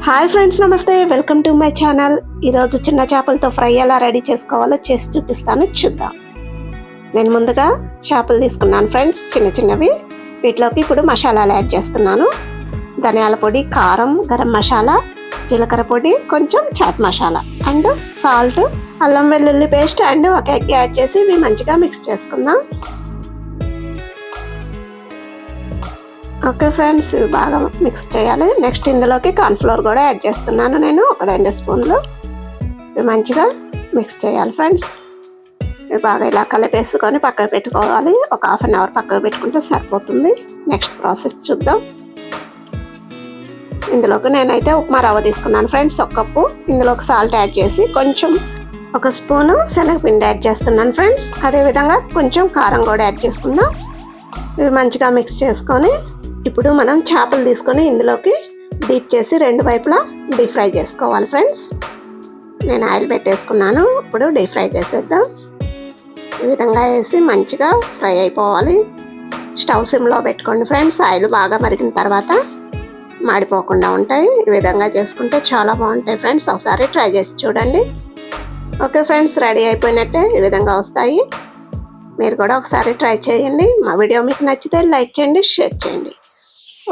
Hi friends, నమస్తే. Welcome to my channel. ఈరోజు చిన్న చేపలతో ఫ్రై ఎలా రెడీ చేసుకోవాలో చేసి చూపిస్తాను, చూద్దాం. నేను ముందుగా చేపలు తీసుకున్నాను ఫ్రెండ్స్, చిన్న చిన్నవి. వీటిలోకి ఇప్పుడు మసాలాలు యాడ్ చేస్తున్నాను. ధనియాల పొడి, కారం, గరం మసాలా, జీలకర్ర పొడి, కొంచెం చాట్ మసాలా అండ్ సాల్ట్, అల్లం వెల్లుల్లి పేస్ట్ అండ్ ఒక ఎగ్ యాడ్ చేసి ఇవి మంచిగా మిక్స్ చేసుకుందాం. ఓకే ఫ్రెండ్స్, ఇవి బాగా మిక్స్ చేయాలి. నెక్స్ట్ ఇందులోకి కార్న్ఫ్లోర్ కూడా యాడ్ చేస్తున్నాను నేను, ఒక 2 స్పూన్లు. ఇవి మంచిగా మిక్స్ చేయాలి ఫ్రెండ్స్. ఇవి బాగా ఇలా కలిపేసుకొని పక్కకు పెట్టుకోవాలి. ఒక ½ అవర్ పక్కకు పెట్టుకుంటే సరిపోతుంది. నెక్స్ట్ ప్రాసెస్ చూద్దాం. ఇందులోకి నేనైతే ఉప్మా రవ్వ తీసుకున్నాను ఫ్రెండ్స్, 1 కప్పు. ఇందులోకి సాల్ట్ యాడ్ చేసి కొంచెం 1 స్పూను శనగపిండి యాడ్ చేస్తున్నాను ఫ్రెండ్స్. అదేవిధంగా కొంచెం కారం కూడా యాడ్ చేసుకుందాం. ఇవి మంచిగా మిక్స్ చేసుకొని ఇప్పుడు మనం చేపలు తీసుకొని ఇందులోకి డీప్ చేసి 2 వైపులా డీప్ ఫ్రై చేసుకోవాలి ఫ్రెండ్స్. నేను ఆయిల్ పెట్టేసుకున్నాను. ఇప్పుడు డీప్ ఫ్రై చేసేద్దాం. ఈ విధంగా వేసి మంచిగా ఫ్రై అయిపోవాలి. స్టవ్ సిమ్లో పెట్టుకోండి ఫ్రెండ్స్. ఆయిల్ బాగా మరిగిన తర్వాత మాడిపోకుండా ఉంటాయి. ఈ విధంగా చేసుకుంటే చాలా బాగుంటాయి ఫ్రెండ్స్. ఒకసారి ట్రై చేసి చూడండి. ఓకే ఫ్రెండ్స్, రెడీ అయిపోయినట్టే. ఈ విధంగా వస్తాయి. మీరు కూడా ఒకసారి ట్రై చేయండి. మా వీడియో మీకు నచ్చితే లైక్ చేయండి, షేర్ చేయండి.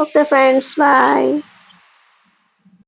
Okay friends, bye.